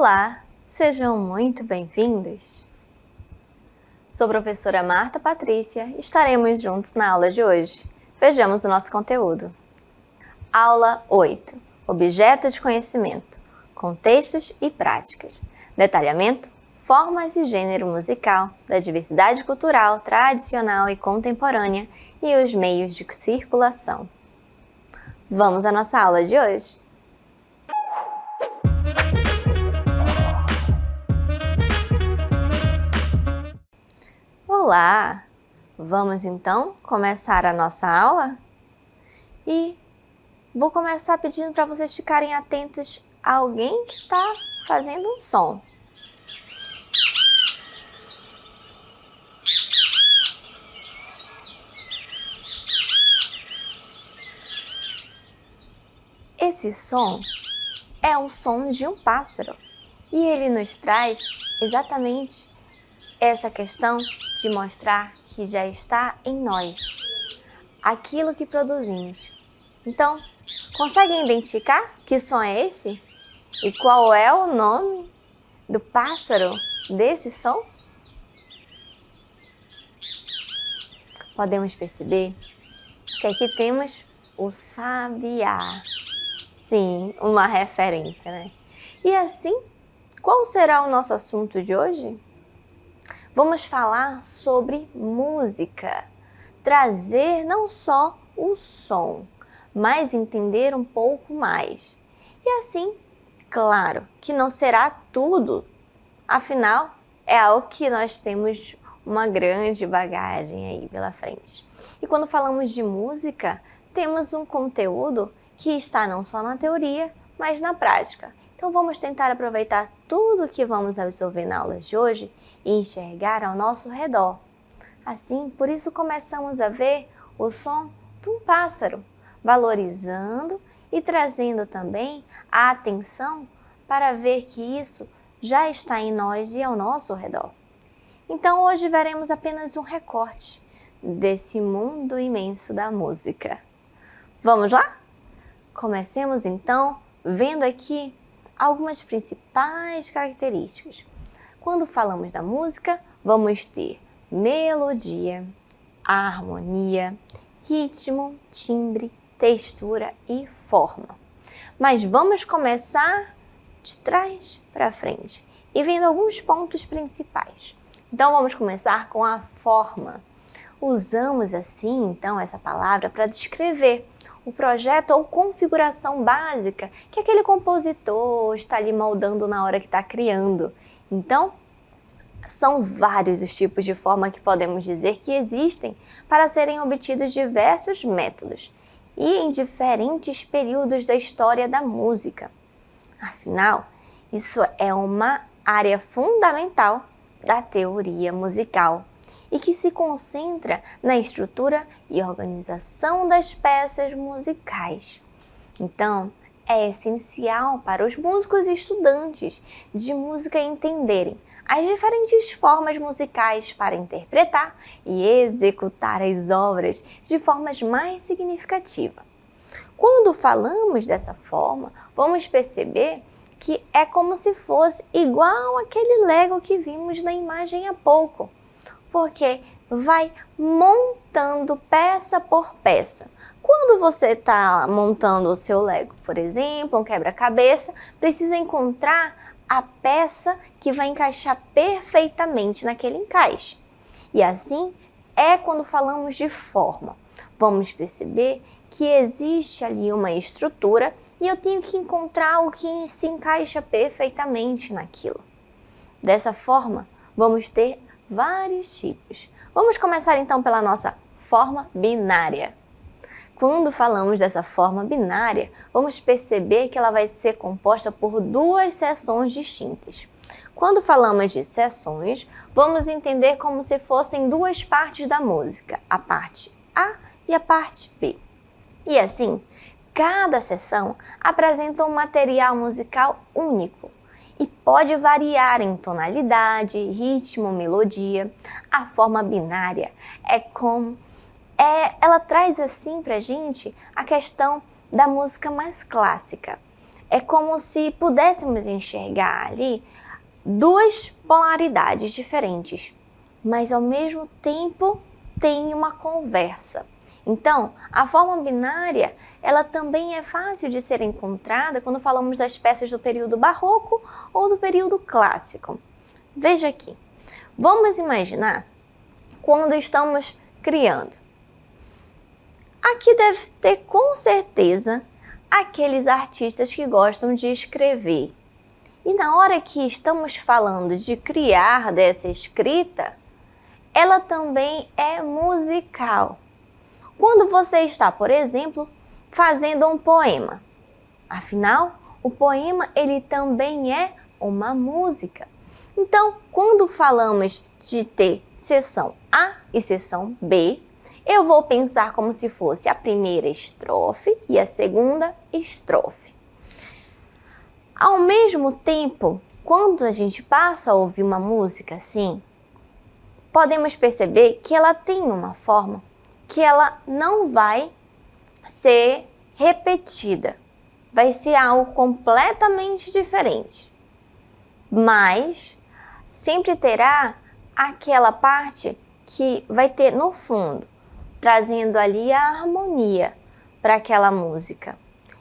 Olá, sejam muito bem-vindos! Sou a professora Marta Patrícia e estaremos juntos na aula de hoje. Vejamos o nosso conteúdo. Aula 8. Objeto de conhecimento. Contextos e práticas. Detalhamento, formas e gênero musical, da diversidade cultural, tradicional e contemporânea e os meios de circulação. Vamos à nossa aula de hoje? Olá! Vamos então começar a nossa aula? E vou começar pedindo para vocês ficarem atentos a alguém que está fazendo um som. Esse som é o som de um pássaro e ele nos traz exatamente essa questão de mostrar que já está em nós aquilo que produzimos. Então, conseguem identificar que som é esse? E qual é o nome do pássaro desse som? Podemos perceber que aqui temos o sabiá. Sim, uma referência, né? E assim, qual será o nosso assunto de hoje? Vamos falar sobre música, trazer não só o som, mas entender um pouco mais. E assim, claro que não será tudo, afinal é algo que nós temos uma grande bagagem aí pela frente. E quando falamos de música, temos um conteúdo que está não só na teoria, mas na prática. Então vamos tentar aproveitar tudo o que vamos absorver na aula de hoje e enxergar ao nosso redor. Assim, por isso começamos a ver o som de um pássaro, valorizando e trazendo também a atenção para ver que isso já está em nós e ao nosso redor. Então hoje veremos apenas um recorte desse mundo imenso da música. Vamos lá? Comecemos então vendo aqui algumas principais características. Quando falamos da música, vamos ter melodia, harmonia, ritmo, timbre, textura e forma. Mas vamos começar de trás para frente e vendo alguns pontos principais. Então vamos começar com a forma. Usamos assim, então, essa palavra para descrever o projeto ou configuração básica que aquele compositor está ali moldando na hora que está criando. Então, são vários os tipos de forma que podemos dizer que existem para serem obtidos diversos métodos e em diferentes períodos da história da música. Afinal, isso é uma área fundamental da teoria musical e que se concentra na estrutura e organização das peças musicais. Então, é essencial para os músicos e estudantes de música entenderem as diferentes formas musicais para interpretar e executar as obras de formas mais significativas. Quando falamos dessa forma, vamos perceber que é como se fosse igual aquele Lego que vimos na imagem há pouco, porque vai montando peça por peça. Quando você está montando o seu Lego, por exemplo, um quebra-cabeça, precisa encontrar a peça que vai encaixar perfeitamente naquele encaixe. E assim é quando falamos de forma. Vamos perceber que existe ali uma estrutura e eu tenho que encontrar o que se encaixa perfeitamente naquilo. Dessa forma, vamos ter vários tipos. Vamos começar então pela nossa forma binária. Quando falamos dessa forma binária, vamos perceber que ela vai ser composta por duas seções distintas. Quando falamos de seções, vamos entender como se fossem duas partes da música, a parte A e a parte B. E assim, cada seção apresenta um material musical único e pode variar em tonalidade, ritmo, melodia. A forma binária ela traz assim pra gente a questão da música mais clássica. É como se pudéssemos enxergar ali duas polaridades diferentes, mas ao mesmo tempo tem uma conversa. Então, a forma binária, ela também é fácil de ser encontrada quando falamos das peças do período barroco ou do período clássico. Veja aqui, vamos imaginar quando estamos criando. Aqui deve ter com certeza aqueles artistas que gostam de escrever. E na hora que estamos falando de criar dessa escrita, ela também é musical. Quando você está, por exemplo, fazendo um poema. Afinal, o poema ele também é uma música. Então, quando falamos de ter seção A e seção B, eu vou pensar como se fosse a primeira estrofe e a segunda estrofe. Ao mesmo tempo, quando a gente passa a ouvir uma música assim, podemos perceber que ela tem uma forma que ela não vai ser repetida. Vai ser algo completamente diferente. Mas sempre terá aquela parte que vai ter no fundo, trazendo ali a harmonia para aquela música.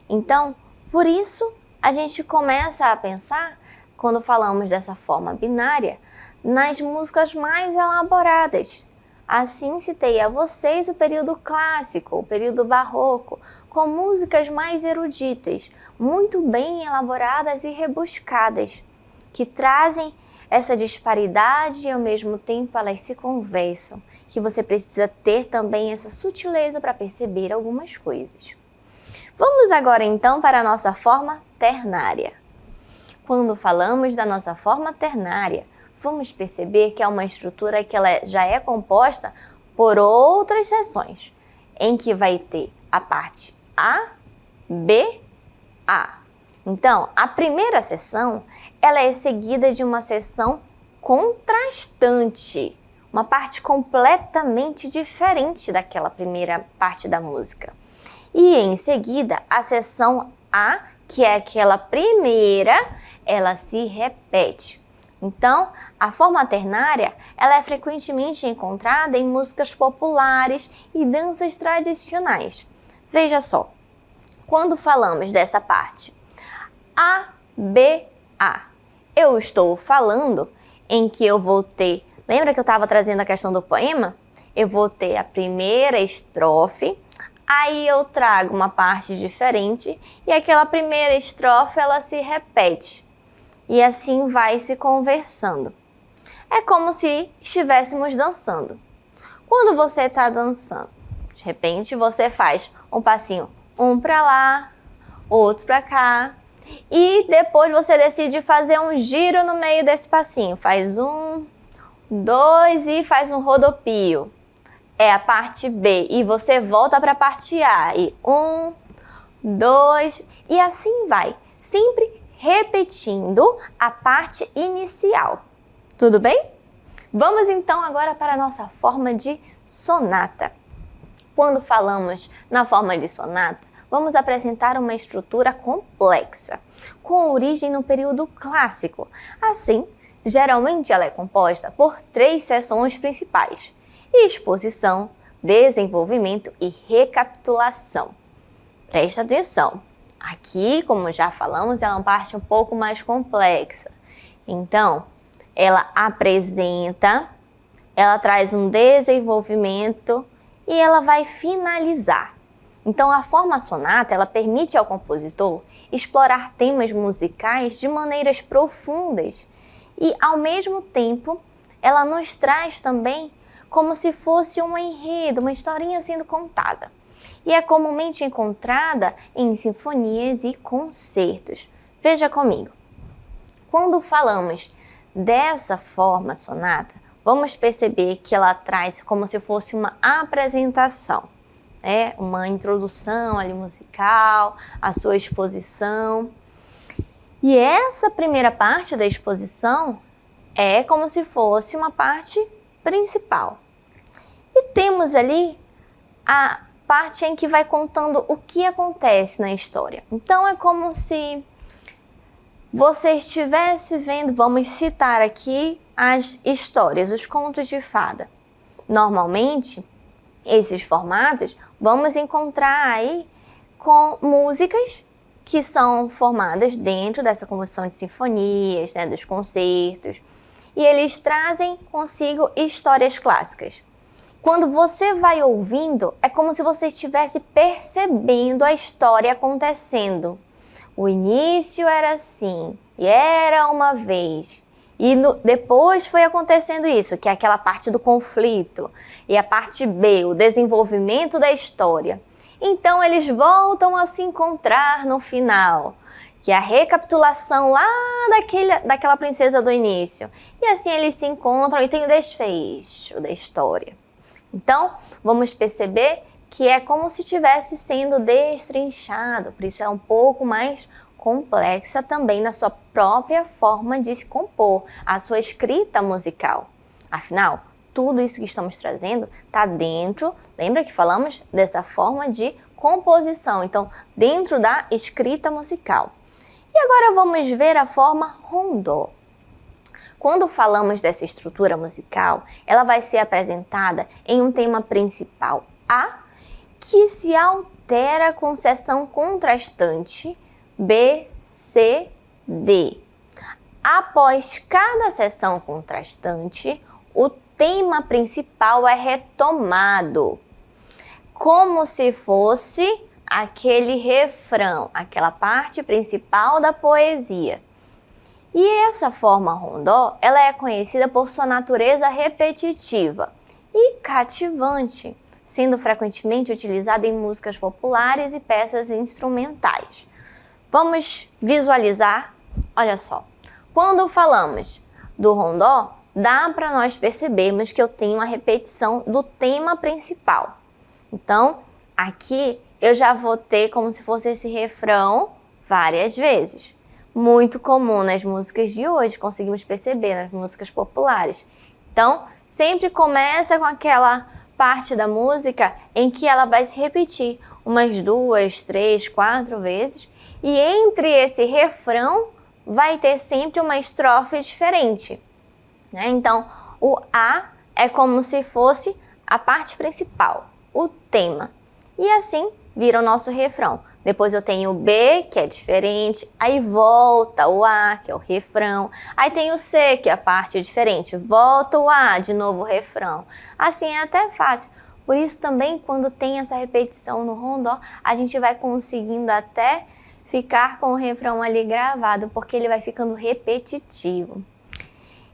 Então, por isso, a gente começa a pensar, quando falamos dessa forma binária, nas músicas mais elaboradas. Assim citei a vocês o período clássico, o período barroco, com músicas mais eruditas, muito bem elaboradas e rebuscadas, que trazem essa disparidade e ao mesmo tempo elas se conversam, que você precisa ter também essa sutileza para perceber algumas coisas. Vamos agora então para a nossa forma ternária. Quando falamos da nossa forma ternária, vamos perceber que é uma estrutura que ela já é composta por outras seções, em que vai ter a parte A, B, A. Então, a primeira seção, ela é seguida de uma seção contrastante, uma parte completamente diferente daquela primeira parte da música. E em seguida, a seção A, que é aquela primeira, ela se repete. Então, a forma ternária, ela é frequentemente encontrada em músicas populares e danças tradicionais. Veja só, quando falamos dessa parte A, B, A, eu estou falando em que eu vou ter, lembra que eu estava trazendo a questão do poema? Eu vou ter a primeira estrofe, aí eu trago uma parte diferente e aquela primeira estrofe ela se repete. E assim vai se conversando. É como se estivéssemos dançando. Quando você está dançando, de repente você faz um passinho, um para lá, outro para cá, e depois você decide fazer um giro no meio desse passinho. Faz 1, 2 e faz um rodopio. É a parte B. E você volta para a parte A. E 1, 2 e assim vai. Sempre repetindo a parte inicial. Tudo bem? Vamos então agora para a nossa forma de sonata. Quando falamos na forma de sonata, vamos apresentar uma estrutura complexa, com origem no período clássico. Assim, geralmente ela é composta por 3 seções principais: exposição, desenvolvimento e recapitulação. Presta atenção. Aqui, como já falamos, ela é uma parte um pouco mais complexa. Então, ela apresenta, ela traz um desenvolvimento e ela vai finalizar. Então, a forma sonata, ela permite ao compositor explorar temas musicais de maneiras profundas e, ao mesmo tempo, ela nos traz também como se fosse um enredo, uma historinha sendo contada. E é comumente encontrada em sinfonias e concertos. Veja comigo. Quando falamos dessa forma sonata, vamos perceber que ela traz como se fosse uma apresentação, né? Uma introdução ali musical, a sua exposição. E essa primeira parte da exposição é como se fosse uma parte principal. E temos ali a parte em que vai contando o que acontece na história. Então é como se você estivesse vendo, vamos citar aqui as histórias, os contos de fada. Normalmente, esses formatos vamos encontrar aí com músicas que são formadas dentro dessa composição de sinfonias, né, dos concertos, e eles trazem consigo histórias clássicas. Quando você vai ouvindo, é como se você estivesse percebendo a história acontecendo. O início era assim, e era uma vez. E depois foi acontecendo isso, que é aquela parte do conflito. E a parte B, o desenvolvimento da história. Então eles voltam a se encontrar no final, que é a recapitulação lá daquela princesa do início. E assim eles se encontram e tem o desfecho da história. Então, vamos perceber que é como se estivesse sendo destrinchado, por isso é um pouco mais complexa também na sua própria forma de se compor, a sua escrita musical. Afinal, tudo isso que estamos trazendo está dentro, lembra que falamos dessa forma de composição, então dentro da escrita musical. E agora vamos ver a forma rondó. Quando falamos dessa estrutura musical, ela vai ser apresentada em um tema principal A, que se altera com seção contrastante B, C, D. Após cada seção contrastante, o tema principal é retomado, como se fosse aquele refrão, aquela parte principal da poesia. E essa forma rondó, ela é conhecida por sua natureza repetitiva e cativante, sendo frequentemente utilizada em músicas populares e peças instrumentais. Vamos visualizar? Olha só, quando falamos do rondó, dá para nós percebermos que eu tenho uma repetição do tema principal. Então, aqui eu já vou ter como se fosse esse refrão várias vezes. Muito comum nas músicas de hoje, conseguimos perceber nas músicas populares. Então, sempre começa com aquela parte da música em que ela vai se repetir umas 2, 3, 4 vezes. E entre esse refrão vai ter sempre uma estrofe diferente, né? Então, o A é como se fosse a parte principal, o tema. E assim vira o nosso refrão. Depois eu tenho o B, que é diferente, aí volta o A, que é o refrão. Aí tem o C, que é a parte diferente, volta o A, de novo o refrão. Assim é até fácil. Por isso também, quando tem essa repetição no rondó, a gente vai conseguindo até ficar com o refrão ali gravado, porque ele vai ficando repetitivo.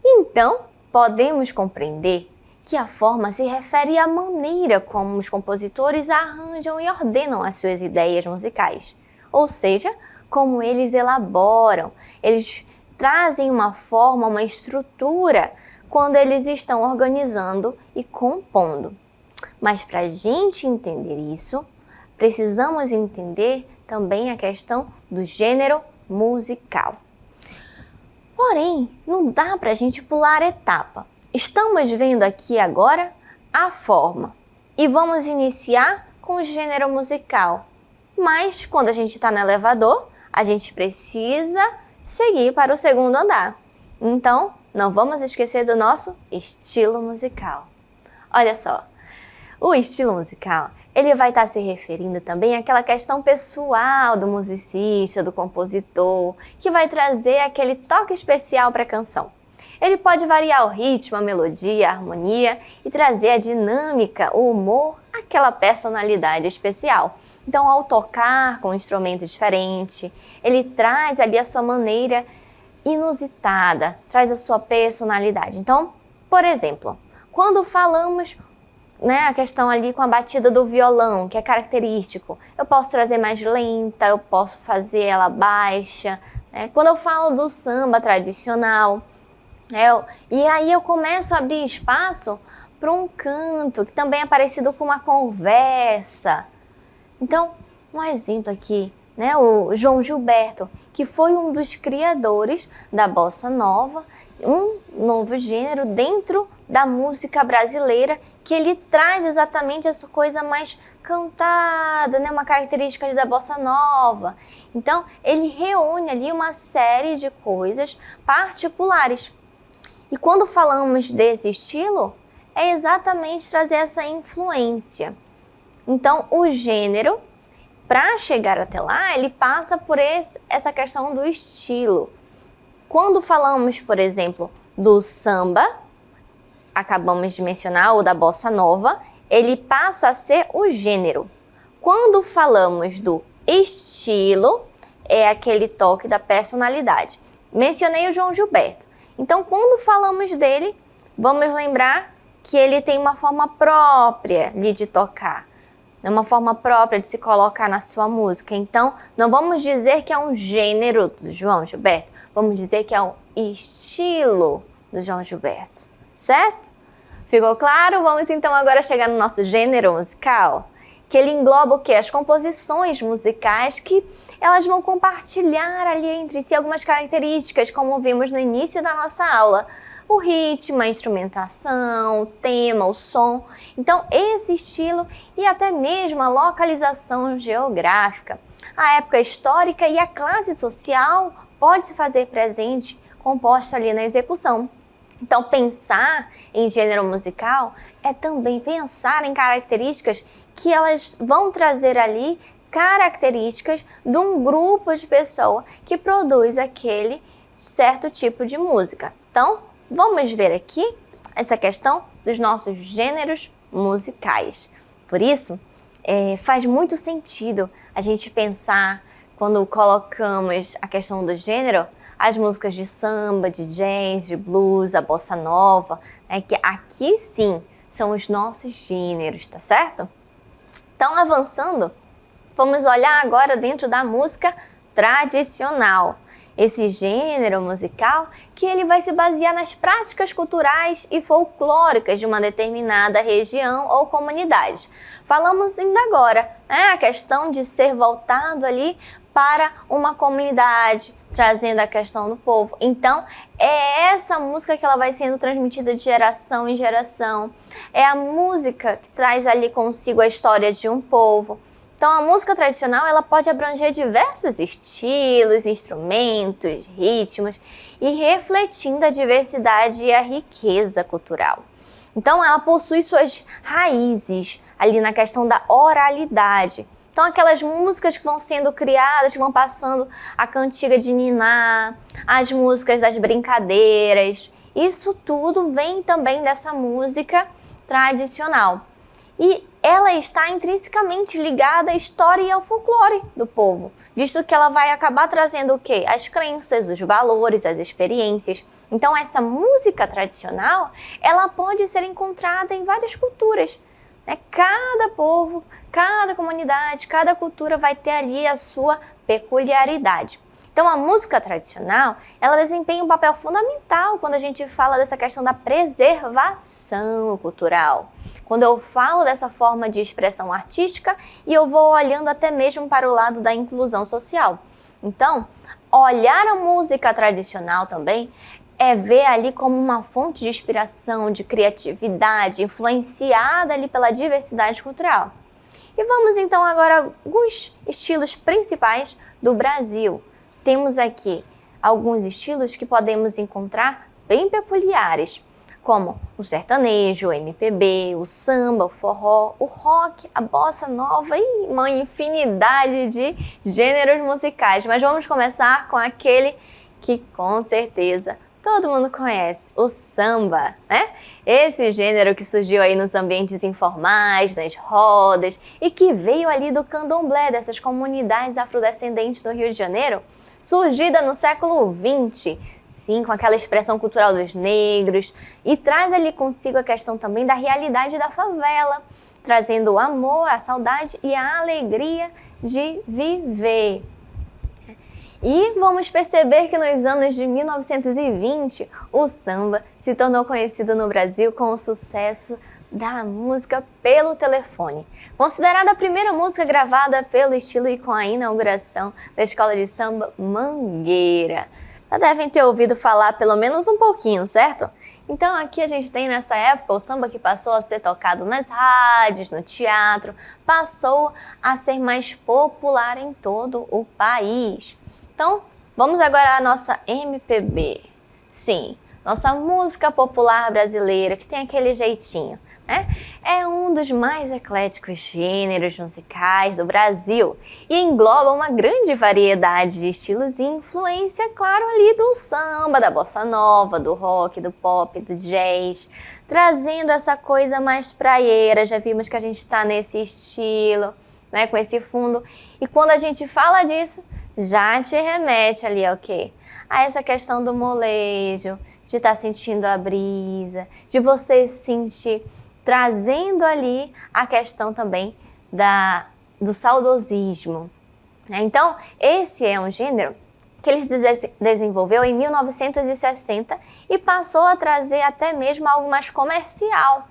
Então, podemos compreender que a forma se refere à maneira como os compositores arranjam e ordenam as suas ideias musicais, ou seja, como eles elaboram, eles trazem uma forma, uma estrutura quando eles estão organizando e compondo. Mas para a gente entender isso, precisamos entender também a questão do gênero musical. Porém, não dá para a gente pular etapa. Estamos vendo aqui agora a forma e vamos iniciar com o gênero musical. Mas quando a gente está no elevador, a gente precisa seguir para o segundo andar. Então, não vamos esquecer do nosso estilo musical. Olha só, o estilo musical, ele vai estar se referindo também àquela questão pessoal do musicista, do compositor, que vai trazer aquele toque especial para a canção. Ele pode variar o ritmo, a melodia, a harmonia e trazer a dinâmica, o humor, aquela personalidade especial. Então, ao tocar com um instrumento diferente, ele traz ali a sua maneira inusitada, traz a sua personalidade. Então, por exemplo, quando falamos, a questão ali com a batida do violão, que é característico, eu posso trazer mais lenta, eu posso fazer ela baixa. Quando eu falo do samba tradicional, e aí eu começo a abrir espaço para um canto, que também é parecido com uma conversa. Então, um exemplo aqui, o João Gilberto, que foi um dos criadores da bossa nova, um novo gênero dentro da música brasileira, que ele traz exatamente essa coisa mais cantada, né? Uma característica ali da bossa nova. Então, ele reúne ali uma série de coisas particulares. E quando falamos desse estilo, é exatamente trazer essa influência. Então, o gênero, para chegar até lá, ele passa por essa questão do estilo. Quando falamos, por exemplo, do samba, acabamos de mencionar, ou da bossa nova, ele passa a ser o gênero. Quando falamos do estilo, é aquele toque da personalidade. Mencionei o João Gilberto. Então, quando falamos dele, vamos lembrar que ele tem uma forma própria de tocar, uma forma própria de se colocar na sua música. Então, não vamos dizer que é um gênero do João Gilberto, vamos dizer que é um estilo do João Gilberto, certo? Ficou claro? Vamos então agora chegar no nosso gênero musical, que ele engloba o quê? As composições musicais que elas vão compartilhar ali entre si algumas características, como vimos no início da nossa aula. O ritmo, a instrumentação, o tema, o som. Então, esse estilo e até mesmo a localização geográfica, a época histórica e a classe social pode se fazer presente, composta ali na execução. Então, pensar em gênero musical é também pensar em características que elas vão trazer ali características de um grupo de pessoa que produz aquele certo tipo de música. Então, vamos ver aqui essa questão dos nossos gêneros musicais. Por isso, faz muito sentido a gente pensar, quando colocamos a questão do gênero, as músicas de samba, de jazz, de blues, a bossa nova, né, que aqui sim são os nossos gêneros, tá certo? Então, avançando, vamos olhar agora dentro da música tradicional. Esse gênero musical que ele vai se basear nas práticas culturais e folclóricas de uma determinada região ou comunidade. Falamos ainda agora, né, a questão de ser voltado ali para uma comunidade, trazendo a questão do povo. Então, é essa música que ela vai sendo transmitida de geração em geração. É a música que traz ali consigo a história de um povo. Então, a música tradicional ela pode abranger diversos estilos, instrumentos, ritmos e refletindo a diversidade e a riqueza cultural. Então, ela possui suas raízes ali na questão da oralidade. Então, aquelas músicas que vão sendo criadas, que vão passando a cantiga de niná, as músicas das brincadeiras, isso tudo vem também dessa música tradicional. E ela está intrinsecamente ligada à história e ao folclore do povo, visto que ela vai acabar trazendo o quê? As crenças, os valores, as experiências. Então, essa música tradicional, ela pode ser encontrada em várias culturas. Cada povo, cada comunidade, cada cultura vai ter ali a sua peculiaridade. Então, a música tradicional, ela desempenha um papel fundamental quando a gente fala dessa questão da preservação cultural. Quando eu falo dessa forma de expressão artística e eu vou olhando até mesmo para o lado da inclusão social. Então, olhar a música tradicional também é ver ali como uma fonte de inspiração, de criatividade, influenciada ali pela diversidade cultural. E vamos então agora a alguns estilos principais do Brasil. Temos aqui alguns estilos que podemos encontrar bem peculiares, como o sertanejo, o MPB, o samba, o forró, o rock, a bossa nova e uma infinidade de gêneros musicais. Mas vamos começar com aquele que com certeza todo mundo conhece, o samba, né? Esse gênero que surgiu aí nos ambientes informais, nas rodas, e que veio ali do candomblé, dessas comunidades afrodescendentes do Rio de Janeiro, surgida no século XX, sim, com aquela expressão cultural dos negros, e traz ali consigo a questão também da realidade da favela, trazendo o amor, a saudade e a alegria de viver. E vamos perceber que nos anos de 1920, o samba se tornou conhecido no Brasil com o sucesso da música pelo telefone. Considerada a primeira música gravada pelo estilo e com a inauguração da escola de samba Mangueira. Já devem ter ouvido falar pelo menos um pouquinho, certo? Então aqui a gente tem nessa época o samba que passou a ser tocado nas rádios, no teatro, passou a ser mais popular em todo o país. Então vamos agora à nossa MPB. Sim, nossa música popular brasileira que tem aquele jeitinho, né? É um dos mais ecléticos gêneros musicais do Brasil e engloba uma grande variedade de estilos e influência, claro, ali do samba, da bossa nova, do rock, do pop, do jazz, trazendo essa coisa mais praieira. Já vimos que a gente está nesse estilo, né, com esse fundo. E quando a gente fala disso, já te remete ali ao quê? A essa questão do molejo, de estar sentindo a brisa, de você se sentir trazendo ali a questão também do saudosismo. Então, esse é um gênero que ele desenvolveu em 1960 e passou a trazer até mesmo algo mais comercial.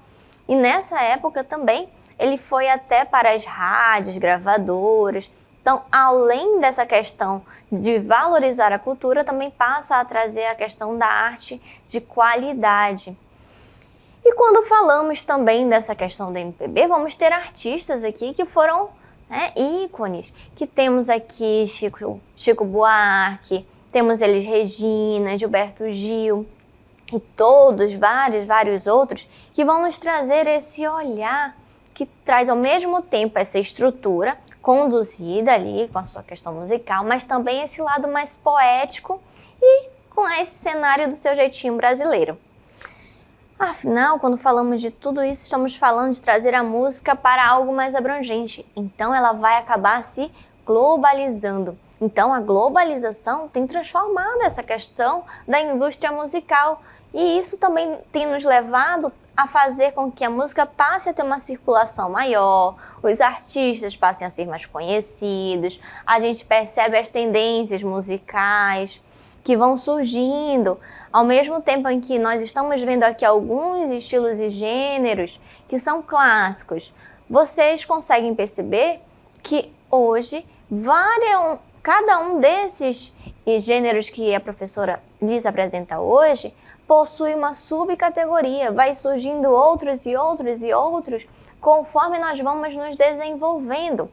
E nessa época também ele foi até para as rádios, gravadoras. Então, além dessa questão de valorizar a cultura, também passa a trazer a questão da arte de qualidade. E quando falamos também dessa questão da MPB, vamos ter artistas aqui que foram, né, ícones. Que temos aqui Chico Buarque, temos Elis Regina, Gilberto Gil e todos, vários outros, que vão nos trazer esse olhar que traz ao mesmo tempo essa estrutura conduzida ali com a sua questão musical, mas também esse lado mais poético e com esse cenário do seu jeitinho brasileiro. Afinal, quando falamos de tudo isso, estamos falando de trazer a música para algo mais abrangente. Então, ela vai acabar se globalizando. Então, a globalização tem transformado essa questão da indústria musical. E isso também tem nos levado a fazer com que a música passe a ter uma circulação maior, os artistas passem a ser mais conhecidos, a gente percebe as tendências musicais que vão surgindo, ao mesmo tempo em que nós estamos vendo aqui alguns estilos e gêneros que são clássicos. Vocês conseguem perceber que hoje cada um desses gêneros que a professora lhes apresenta hoje possui uma subcategoria, vai surgindo outros e outros e outros conforme nós vamos nos desenvolvendo.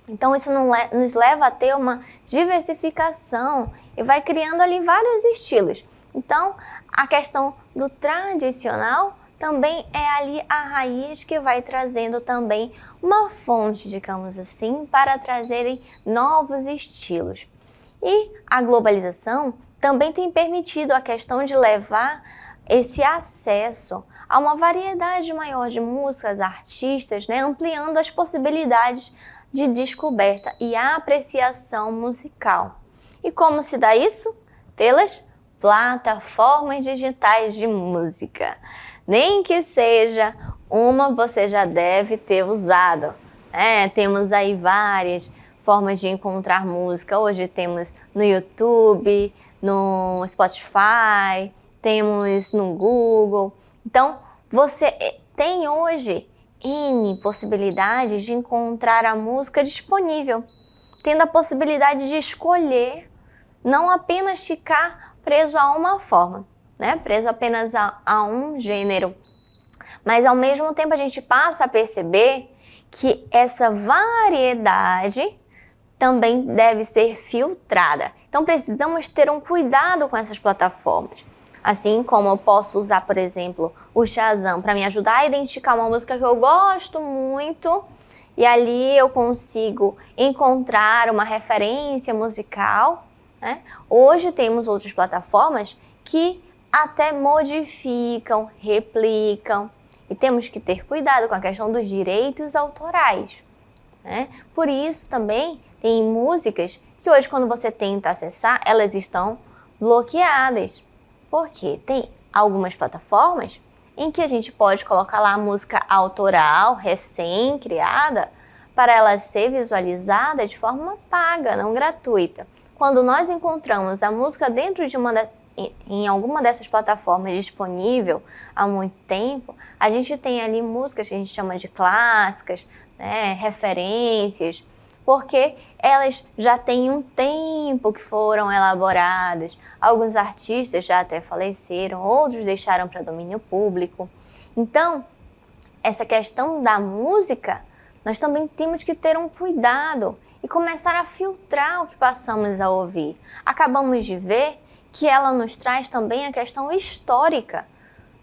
Então isso nos leva a ter uma diversificação e vai criando ali vários estilos. Então a questão do tradicional também é ali a raiz que vai trazendo também uma fonte, digamos assim, para trazerem novos estilos. E a globalização também tem permitido a questão de levar esse acesso a uma variedade maior de músicas, artistas, né, ampliando as possibilidades de descoberta e apreciação musical. E como se dá isso? Pelas plataformas digitais de música. Nem que seja uma, você já deve ter usado. Temos aí várias formas de encontrar música. Hoje temos no YouTube, no Spotify, temos no Google. Então, você tem hoje N possibilidades de encontrar a música disponível, tendo a possibilidade de escolher, não apenas ficar preso a uma forma, né? Preso apenas a um gênero. Mas ao mesmo tempo a gente passa a perceber que essa variedade também deve ser filtrada. Então precisamos ter um cuidado com essas plataformas. Assim como eu posso usar, por exemplo, o Shazam para me ajudar a identificar uma música que eu gosto muito e ali eu consigo encontrar uma referência musical, né? Hoje temos outras plataformas que até modificam, replicam e temos que ter cuidado com a questão dos direitos autorais, né? Por isso também tem músicas que hoje quando você tenta acessar, elas estão bloqueadas. Porque tem algumas plataformas em que a gente pode colocar lá a música autoral, recém-criada, para ela ser visualizada de forma paga, não gratuita. Quando nós encontramos a música dentro de uma em alguma dessas plataformas disponível há muito tempo, a gente tem ali músicas que a gente chama de clássicas, né, referências, porque elas já têm um tempo que foram elaboradas. Alguns artistas já até faleceram, outros deixaram para domínio público. Então, essa questão da música, nós também temos que ter um cuidado e começar a filtrar o que passamos a ouvir. Acabamos de ver que ela nos traz também a questão histórica,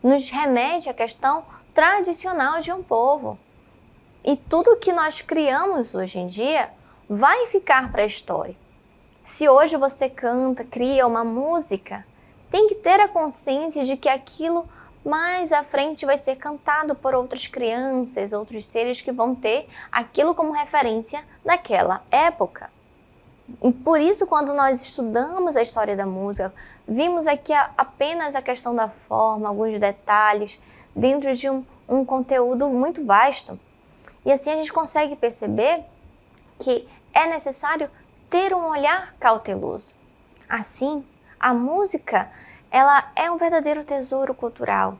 nos remete à questão tradicional de um povo. E tudo que nós criamos hoje em dia vai ficar para a história. Se hoje você canta, cria uma música, tem que ter a consciência de que aquilo mais à frente vai ser cantado por outras crianças, outros seres que vão ter aquilo como referência naquela época. E por isso, quando nós estudamos a história da música, vimos aqui apenas a questão da forma, alguns detalhes, dentro de um conteúdo muito vasto. E assim a gente consegue perceber que é necessário ter um olhar cauteloso. Assim, a música, ela é um verdadeiro tesouro cultural.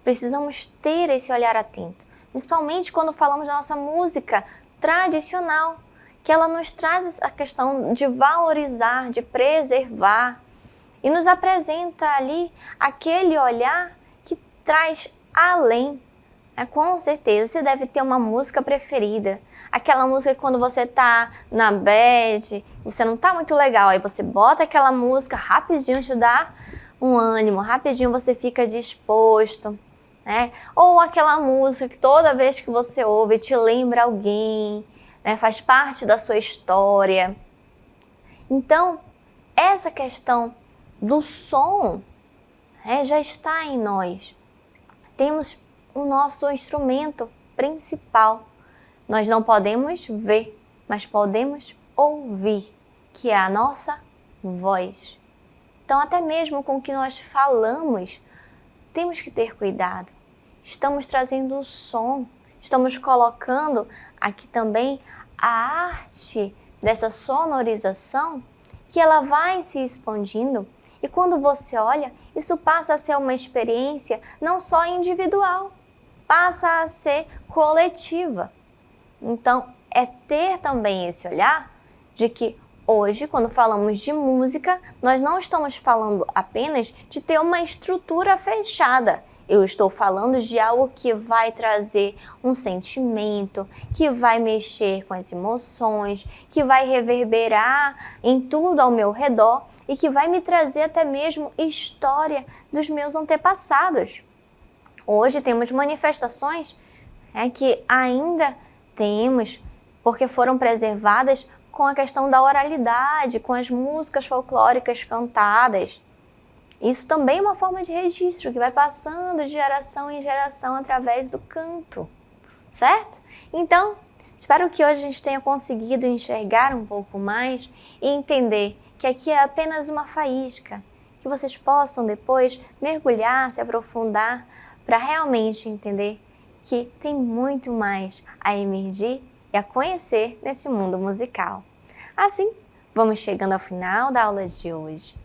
Precisamos ter esse olhar atento, principalmente quando falamos da nossa música tradicional, que ela nos traz a questão de valorizar, de preservar e nos apresenta ali aquele olhar que traz além. Com certeza você deve ter uma música preferida, aquela música que quando você tá na bad, você não tá muito legal, aí você bota aquela música, rapidinho te dá um ânimo, rapidinho você fica disposto, né? Ou aquela música que toda vez que você ouve te lembra alguém, né? Faz parte da sua história. Então, essa questão do som já está em nós. Temos o nosso instrumento principal. Nós não podemos ver, mas podemos ouvir, que é a nossa voz. Então, até mesmo com o que nós falamos, temos que ter cuidado. Estamos trazendo o som, estamos colocando aqui também a arte dessa sonorização, que ela vai se expandindo. E quando você olha, isso passa a ser uma experiência não só individual, passa a ser coletiva. Então, é ter também esse olhar de que hoje, quando falamos de música, nós não estamos falando apenas de ter uma estrutura fechada. Eu estou falando de algo que vai trazer um sentimento, que vai mexer com as emoções, que vai reverberar em tudo ao meu redor e que vai me trazer até mesmo história dos meus antepassados. Hoje temos manifestações que ainda temos, porque foram preservadas com a questão da oralidade, com as músicas folclóricas cantadas. Isso também é uma forma de registro que vai passando de geração em geração através do canto, certo? Então, espero que hoje a gente tenha conseguido enxergar um pouco mais e entender que aqui é apenas uma faísca, que vocês possam depois mergulhar, se aprofundar, para realmente entender que tem muito mais a emergir e a conhecer nesse mundo musical. Assim, vamos chegando ao final da aula de hoje.